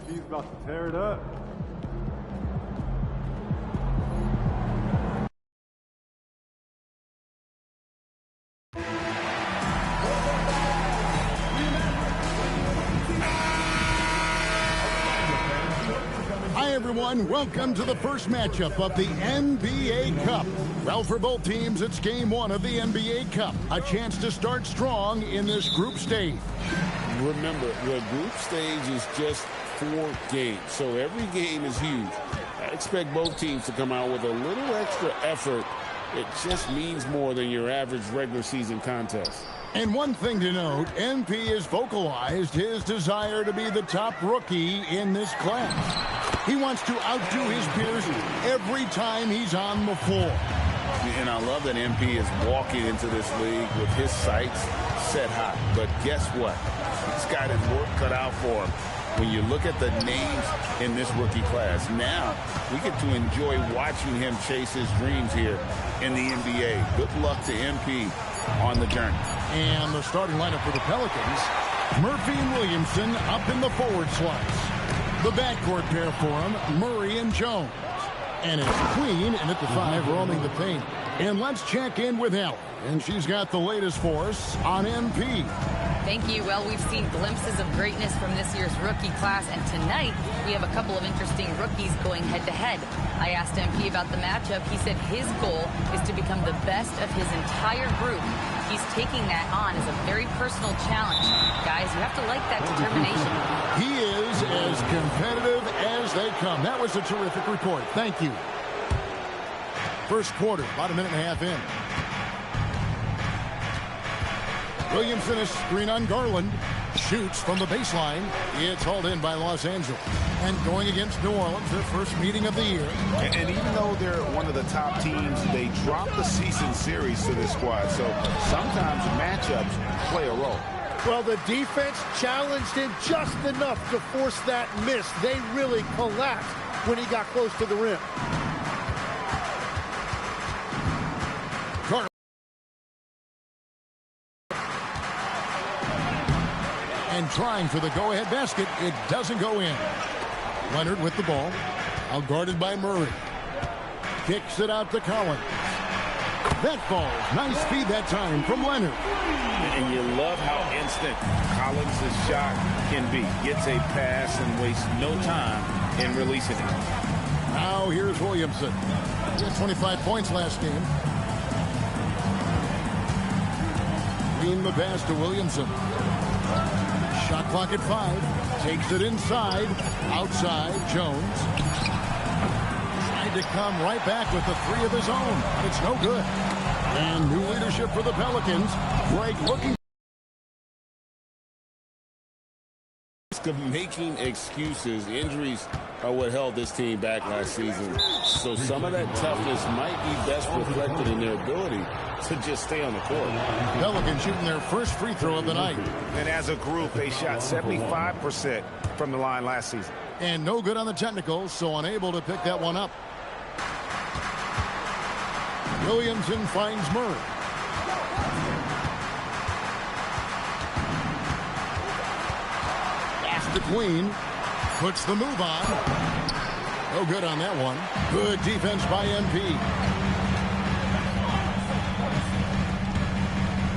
He's about to tear it up. Hi, everyone. Welcome to the first matchup of the NBA Cup. Well, for both teams, it's game one of the NBA Cup. A chance to start strong in this group stage. Remember, the group stage is just 4 games, so every game is huge. I expect both teams to come out with a little extra effort. It just means more than your average regular season contest. And one thing to note, MP has vocalized his desire to be the top rookie in this class. He wants to outdo his peers every time he's on the floor. And I love that MP is walking into this league with his sights set high. But guess what? He's got his work cut out for him. When you look at the names in this rookie class, now we get to enjoy watching him chase his dreams here in the NBA. Good luck to MP on the journey. And the starting lineup for the Pelicans, Murphy and Williamson up in the forward slice. The backcourt pair for him, Murray and Jones. And it's Queen, and at the 5, roaming the paint. And let's check in with Allie. And she's got the latest for us on MP. Thank you. Well, we've seen glimpses of greatness from this year's rookie class, and tonight we have a couple of interesting rookies going head-to-head. I asked MP about the matchup. He said his goal is to become the best of his entire group. He's taking that on as a very personal challenge. Guys, you have to like that determination. He is as competitive as they come. That was a terrific report. Thank you. First quarter, about a minute and a half in. Williamson, a screen on Garland. Shoots from the baseline. It's hauled in by Los Angeles. And going against New Orleans, their first meeting of the year. And even though they're one of the top teams, they drop the season series to this squad. So sometimes matchups play a role. Well, the defense challenged him just enough to force that miss. They really collapsed when he got close to the rim. And trying for the go-ahead basket. It doesn't go in. Leonard with the ball. Out guarded by Murray. Kicks it out to Collins. That falls. Nice feed that time from Leonard. And you love how instant Collins' shot can be. Gets a pass and wastes no time in releasing it. Now here's Williamson. He had 25 points last game. Green the pass to Williamson. Shot clock at 5. Takes it inside. Outside, Jones. Tried to come right back with the 3 of his own. But it's no good. And new leadership for the Pelicans. Greg looking. Of making excuses. Injuries are what held this team back last season. So some of that toughness might be best reflected in their ability to just stay on the court. Pelicans shooting their first free throw of the night. And as a group, they shot 75% from the line last season. And no good on the technicals, so unable to pick that one up. Williamson finds Murray. Pass to Queen. Puts the move on. No good on that one. Good defense by MP.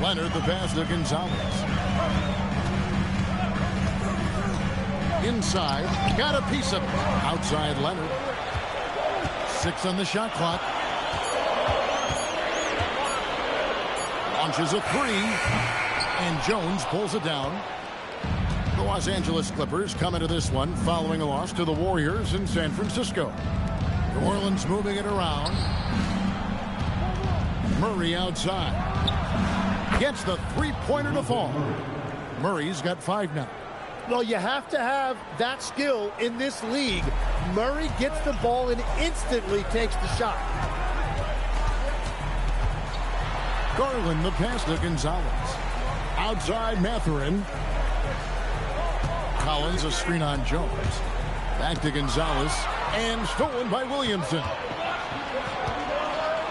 Leonard the pass to Gonzalez. Inside. Got a piece of it. Outside Leonard. 6 on the shot clock. Launches a 3. And Jones pulls it down. The Los Angeles Clippers come into this one following a loss to the Warriors in San Francisco. New Orleans moving it around. Murray outside. Gets the 3-pointer to fall. Murray's got 5 now. Well, you have to have that skill in this league. Murray gets the ball and instantly takes the shot. Garland the pass to Gonzalez. Outside Mathurin. Collins a screen on Jones. Back to Gonzalez. And stolen by Williamson.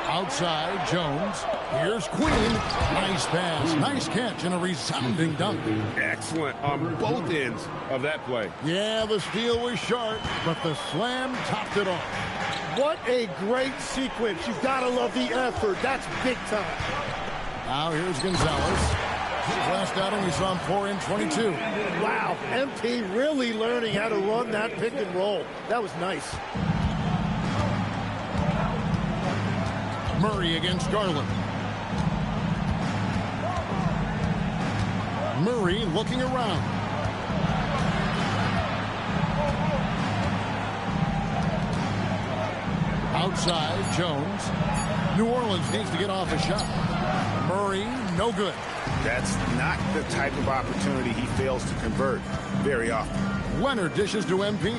Outside Jones. Here's Queen. Nice pass. Nice catch and a resounding dunk. Excellent on both ends of that play. Yeah, the steal was sharp, but the slam topped it off. What a great sequence. You've got to love the effort. That's big time. Now here's Gonzalez. His last outing, he saw him pour in 22. Wow, MP really learning how to run that pick and roll. That was nice. Murray against Garland. Murray looking around. Outside, Jones. New Orleans needs to get off a shot. Murray, no good. That's not the type of opportunity he fails to convert very often. Leonard dishes to MP.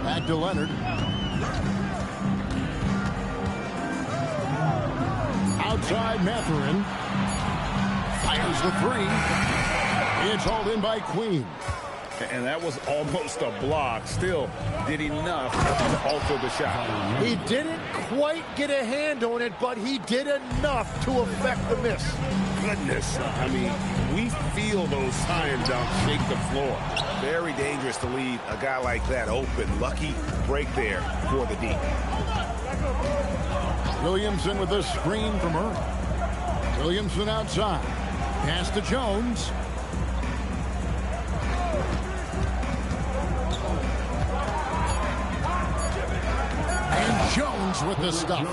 Back to Leonard. Outside, Mathurin. Fires the three. It's hauled in by Queen. And that was almost a block. Still did enough to alter the shot. He didn't quite get a hand on it, but he did enough to affect the miss. Goodness. I mean, we feel those science dunks shake the floor. Very dangerous to leave a guy like that open. Lucky break there for the D. Williamson with a screen from her. Williamson outside. Pass to Jones. And Jones with the stuff.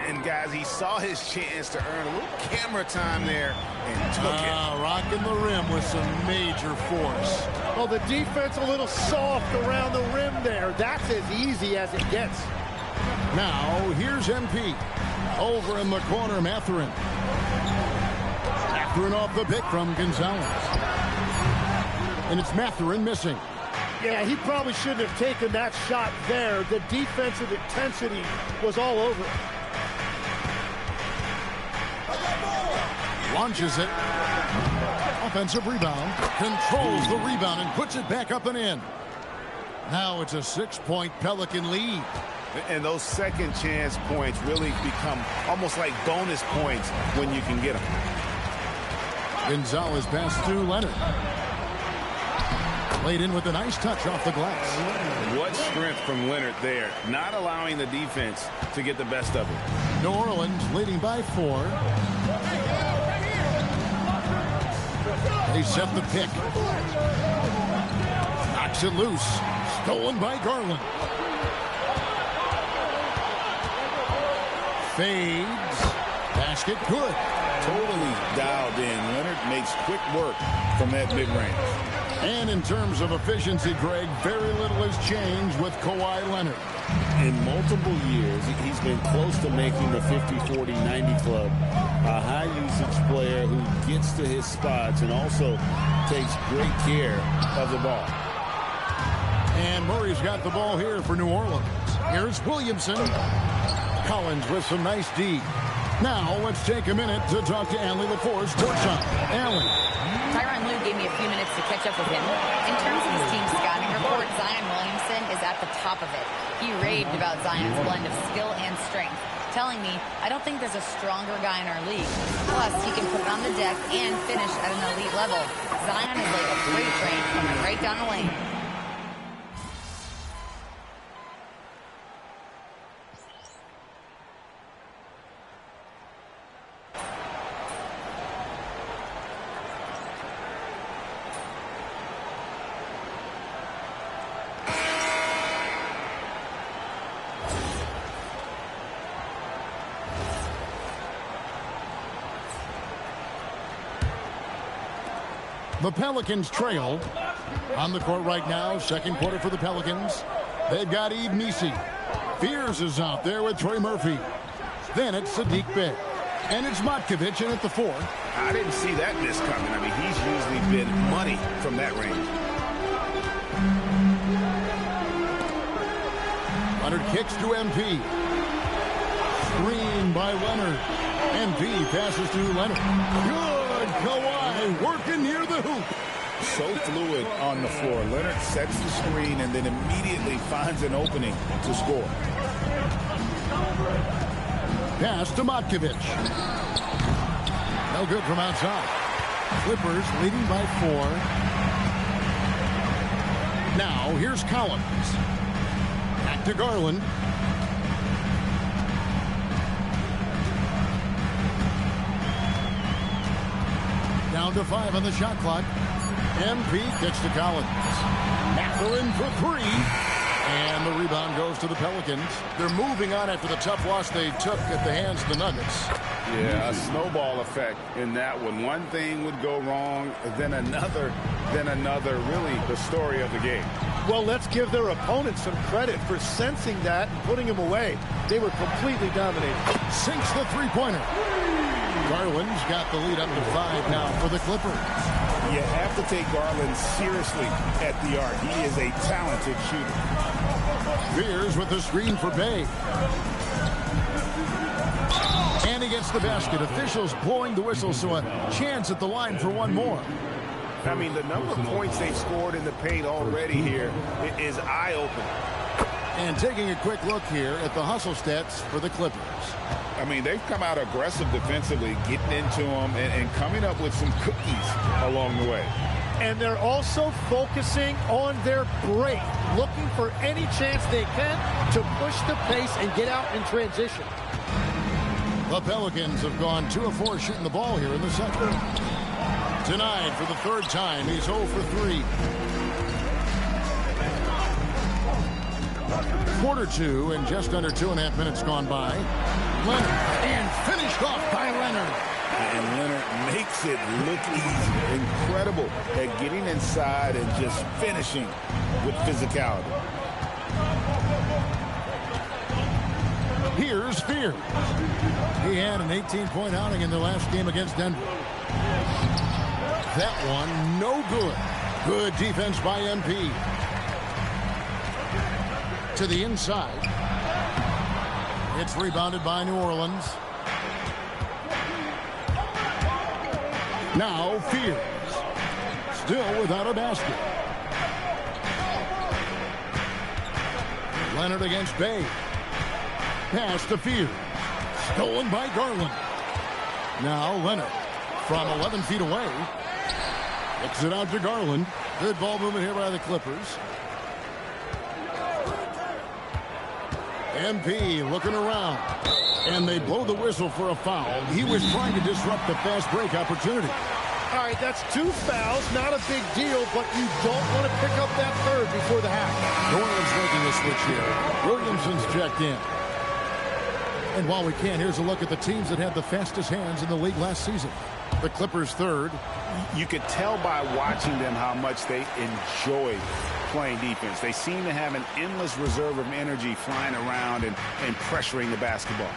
And guys, he saw his chance to earn a little camera time there and took it. Rocking the rim with some major force. Oh, the defense a little soft around the rim there. That's as easy as it gets. Now, here's MP. Over in the corner, Mathurin. Mathurin off the pick from Gonzalez. And it's Mathurin missing. Yeah, he probably shouldn't have taken that shot there. The defensive intensity was all over it. Launches it. Offensive rebound. Controls the rebound and puts it back up and in. Now it's a 6-point Pelican lead. And those second chance points really become almost like bonus points when you can get them. Gonzalez pass to Leonard. Laid in with a nice touch off the glass. What strength from Leonard there, not allowing the defense to get the best of it. New Orleans leading by 4. They set the pick. Knocks it loose. Stolen by Garland. Fades. Basket good. Totally dialed in. Leonard makes quick work from that mid-range. And in terms of efficiency, Greg, very little has changed with Kawhi Leonard. In multiple years, he's been close to making the 50-40-90 club. A high-usage player who gets to his spots and also takes great care of the ball. And Murray's got the ball here for New Orleans. Here's Williamson. Collins with some nice D. Now let's take a minute to talk to Allie LaForce courtside. Allie. Tyronn Lue gave me a few minutes to catch up with him. In terms of his team scouting report, Zion Williamson is at the top of it. He raved about Zion's blend of skill and strength, telling me, I don't think there's a stronger guy in our league. Plus, he can put it on the deck and finish at an elite level. Zion is like a freight train coming right down the lane. The Pelicans trail. On the court right now, second quarter for the Pelicans. They've got Yves Missi. Fears is out there with Trey Murphy. Then it's Saddiq Bey. And it's Matkovic in at the 4. I didn't see that miss coming. I mean, he's usually been money from that range. Leonard kicks to MP. Screen by Leonard. MP passes to Leonard. Good. Kawhi working near the hoop. so fluid on the floor. Leonard sets the screen and then immediately finds an opening to score. Pass to Matkovic. No good from outside. Clippers leading by 4. Now here's Collins. Back to Garland. Down to 5 on the shot clock. MP gets to Collins. Mathurin for 3. And the rebound goes to the Pelicans. They're moving on after the tough loss they took at the hands of the Nuggets. Yeah, a snowball effect in that one. One thing would go wrong, then another, really the story of the game. Well, let's give their opponents some credit for sensing that and putting him away. They were completely dominated. Sinks the three-pointer. Garland's got the lead up to 5 now for the Clippers. You have to take Garland seriously at the arc. He is a talented shooter. Fears with the screen for Bay. And he gets the basket. Officials blowing the whistle, so a chance at the line for one more. I mean, the number of points they've scored in the paint already here is eye-opening. And taking a quick look here at the hustle stats for the Clippers. I mean, they've come out aggressive defensively, getting into them and coming up with some cookies along the way. And they're also focusing on their break, looking for any chance they can to push the pace and get out in transition. The Pelicans have gone 2 of 4 shooting the ball here in the second. Tonight, for the 3rd time, he's 0 for 3. Quarter 2 and just under 2.5 minutes gone by. Leonard, and finished off by Leonard. And Leonard makes it look easy. Incredible at getting inside and just finishing with physicality. Here's Fear. He had an 18-point outing in the last game against Denver. That one, no good. Good defense by MP. To the inside. It's rebounded by New Orleans. Now Fears. Still without a basket. Leonard against Bay. Pass to Fears. Stolen by Garland. Now Leonard from 11 feet away. Kicks it out to Garland. Good ball movement here by the Clippers. MP looking around. And they blow the whistle for a foul. He was trying to disrupt the fast break opportunity. All right, that's 2 fouls. Not a big deal, but you don't want to pick up that 3rd before the half. New Orleans making the switch here. Williamson's checked in. And while we can, here's a look at the teams that had the fastest hands in the league last season. The Clippers 3rd. You could tell by watching them how much they enjoy playing defense. They seem to have an endless reserve of energy flying around and pressuring the basketball.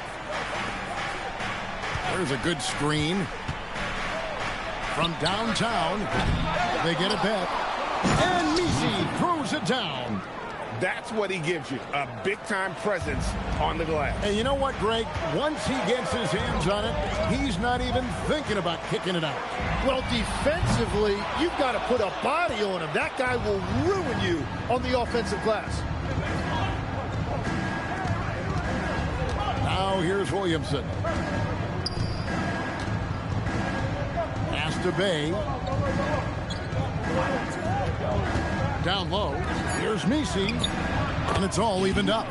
There's a good screen. From downtown, they get it back. And Messi throws it down. That's what he gives you, a big-time presence on the glass. And you know what, Greg? Once he gets his hands on it, he's not even thinking about kicking it out. Well, defensively, you've got to put a body on him. That guy will ruin you on the offensive glass. Now here's Williamson. Pass to Bay. Down low. Here's Messi. And it's all evened up.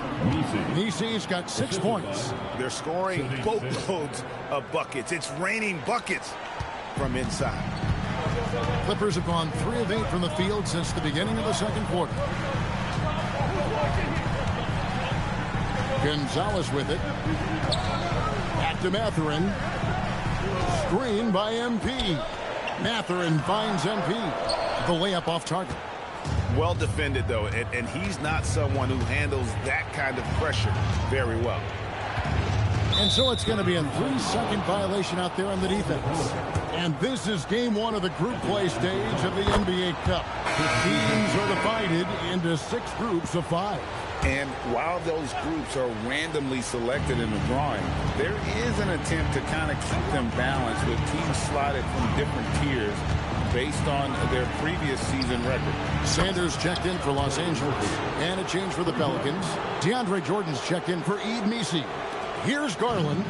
Messi's got 6 points. They're scoring boatloads of buckets. It's raining buckets from inside. Clippers have gone 3 of 8 from the field since the beginning of the second quarter. Gonzalez with it. Back to Mathurin. Screen by MP. Mathurin finds MP. The layup off target. Well defended, though, and he's not someone who handles that kind of pressure very well. And so it's going to be a 3-second violation out there on the defense. And this is game 1 of the group play stage of the NBA Cup. The teams are divided into 6 groups of 5. And while those groups are randomly selected in the drawing, there is an attempt to kind of keep them balanced with teams slotted from different tiers based on their previous season record. Sanders checked in for Los Angeles. And a change for the Pelicans. DeAndre Jordan's checked in for Ed Misi. Here's Garland.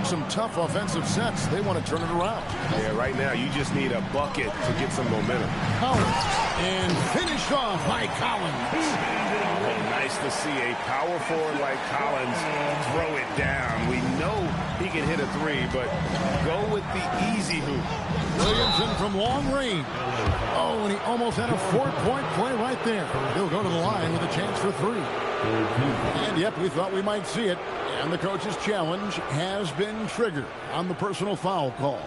Some tough offensive sets. They want to turn it around. Yeah, right now you just need a bucket to get some momentum. Collins. And finished off by Collins. Oh, nice to see a power forward like Collins throw it down. We know he can hit a three, but go with the easy hoop. Williamson from long range. Oh, and he almost had a 4-point play right there. He'll go to the line with a chance for three. And yep, we thought we might see it. And the coach's challenge has been triggered on the personal foul call.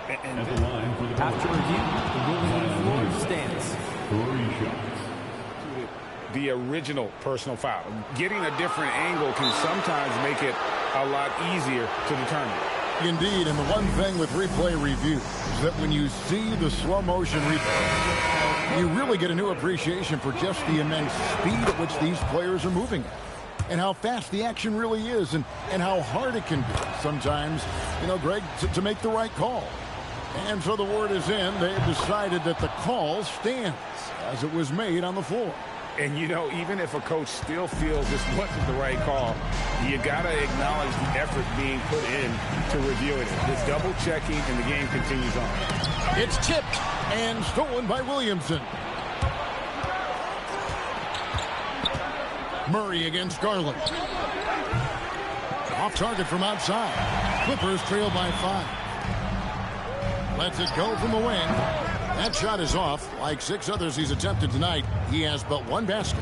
At the line for the after review, the Warriors stands. 3 shots. The original personal foul. Getting a different angle can sometimes make it a lot easier to determine. Indeed, and the one thing with replay review is that when you see the slow motion replay, you really get a new appreciation for just the immense speed at which these players are moving at, and how fast the action really is, and how hard it can be sometimes, Greg, to make the right call. And so the word is in. They've decided that the call stands as it was made on the floor. And, even if a coach still feels this wasn't the right call, you got to acknowledge the effort being put in to reviewing it. It's double-checking, and the game continues on. It's tipped and stolen by Williamson. Murray against Garland. Off target from outside. Clippers trail by 5. Lets it go from the wing. That shot is off. Like 6 others he's attempted tonight, he has but 1 basket.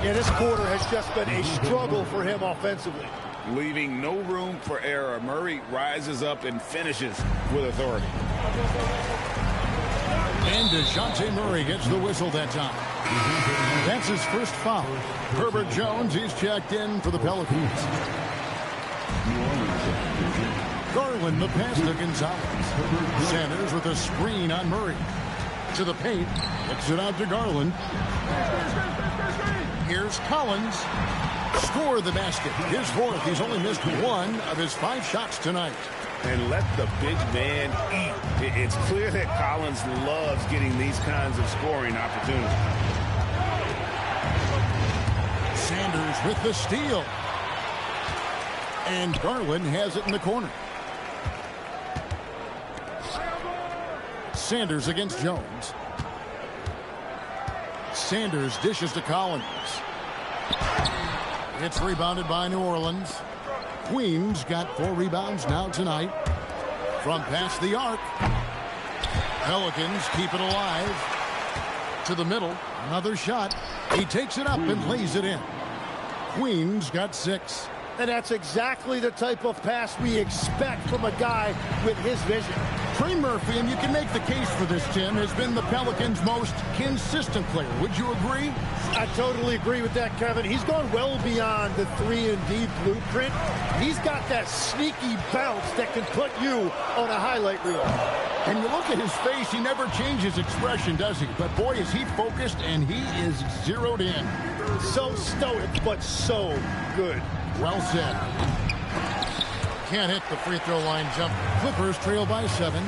Yeah, this quarter has just been a struggle for him offensively. Leaving no room for error. Murray rises up and finishes with authority. And DeJounte Murray gets the whistle that time. That's his first foul. Herbert Jones, he's checked in for the Pelicans. Garland, the pass to Gonzalez. Sanders with a screen on Murray. To the paint. Kicks it out to Garland. Here's Collins. Score the basket. His 4th. He's only missed 1 of his 5 shots tonight. And let the big man eat. It's clear that Collins loves getting these kinds of scoring opportunities. Sanders with the steal. And Garland has it in the corner. Sanders against Jones. Sanders dishes to Collins. It's rebounded by New Orleans. Queens got 4 rebounds now tonight. From past the arc. Pelicans keep it alive. To the middle. Another shot. He takes it up and lays it in. Queens got 6. And that's exactly the type of pass we expect from a guy with his vision. Trey Murphy, and you can make the case for this, Tim, has been the Pelicans' most consistent player. Would you agree? I totally agree with that, Kevin. He's gone well beyond the 3-and-D blueprint. He's got that sneaky bounce that can put you on a highlight reel. And you look at his face, he never changes expression, does he? But boy, is he focused, and he is zeroed in. So stoic, but so good. Well said. Can't hit the free throw line jump. Clippers trail by 7.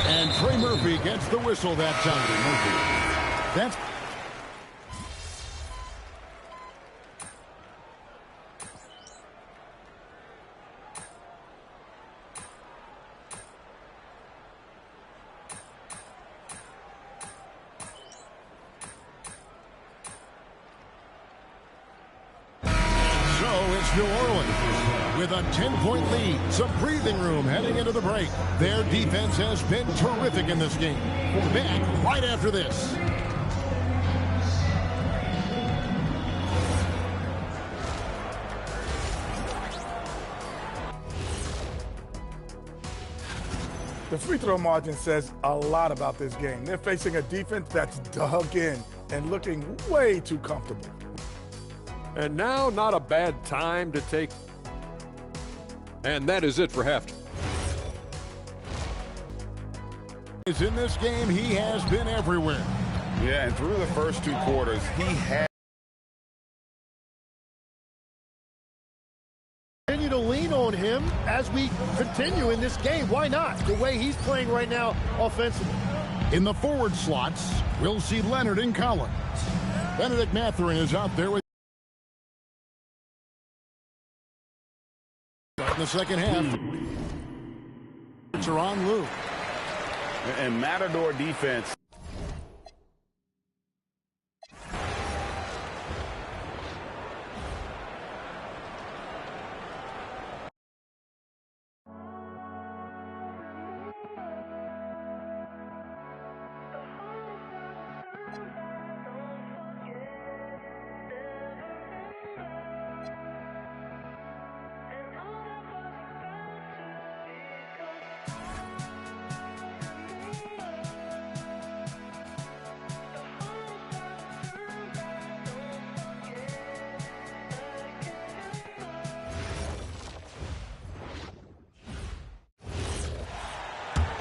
And Trey Murphy gets the whistle that time. That's New Orleans with a 10-point lead. Some breathing room heading into the break. Their defense has been terrific in this game. Back right after this. The free throw margin says a lot about this game. They're facing a defense that's dug in and looking way too comfortable. And now, not a bad time to take. And that is it for halftime. Is in this game, he has been everywhere. Yeah, and through the first 2 quarters, he had. Continue to lean on him as we continue in this game. Why not? The way he's playing right now offensively. In the forward slots, we'll see Leonard and Collins. Benedict Mathurin is out there with in the second half. It's on Lou. And Matador defense.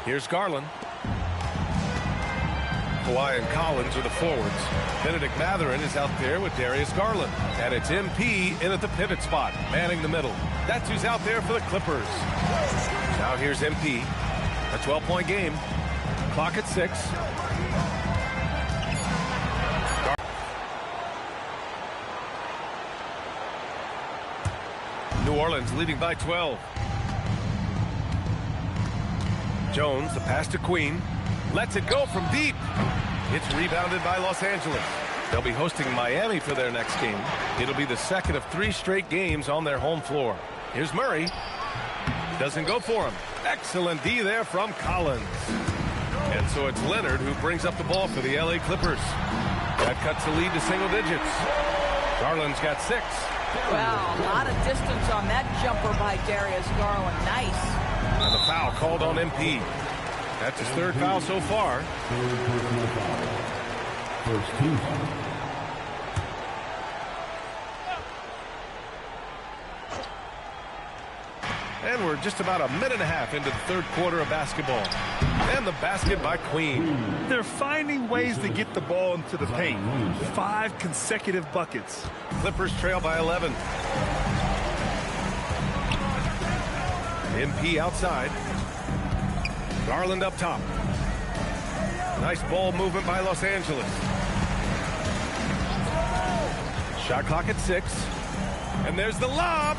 Here's Garland. Kawhi and Collins are the forwards. Benedict Mathurin is out there with Darius Garland. And it's MP in at the pivot spot, manning the middle. That's who's out there for the Clippers. Now here's MP. A 12-point game. Clock at 6. New Orleans leading by 12. Jones, the pass to Queen. Lets it go from deep. It's rebounded by Los Angeles. They'll be hosting Miami for their next game. It'll be the second of 3 straight games on their home floor. Here's Murray. Doesn't go for him. Excellent D there from Collins. And so it's Leonard who brings up the ball for the LA Clippers. That cuts the lead to single digits. Garland's got 6. Wow, a lot of distance on that jumper by Darius Garland. Nice. And the foul called on MP. That's his 3rd foul so far. First team. And we're just about a minute and a half into the 3rd quarter of basketball. And the basket by Queen. They're finding ways to get the ball into the paint. 5 consecutive buckets. Clippers trail by 11. MP outside. Garland up top. Nice ball movement by Los Angeles. Shot clock at 6. And there's the lob.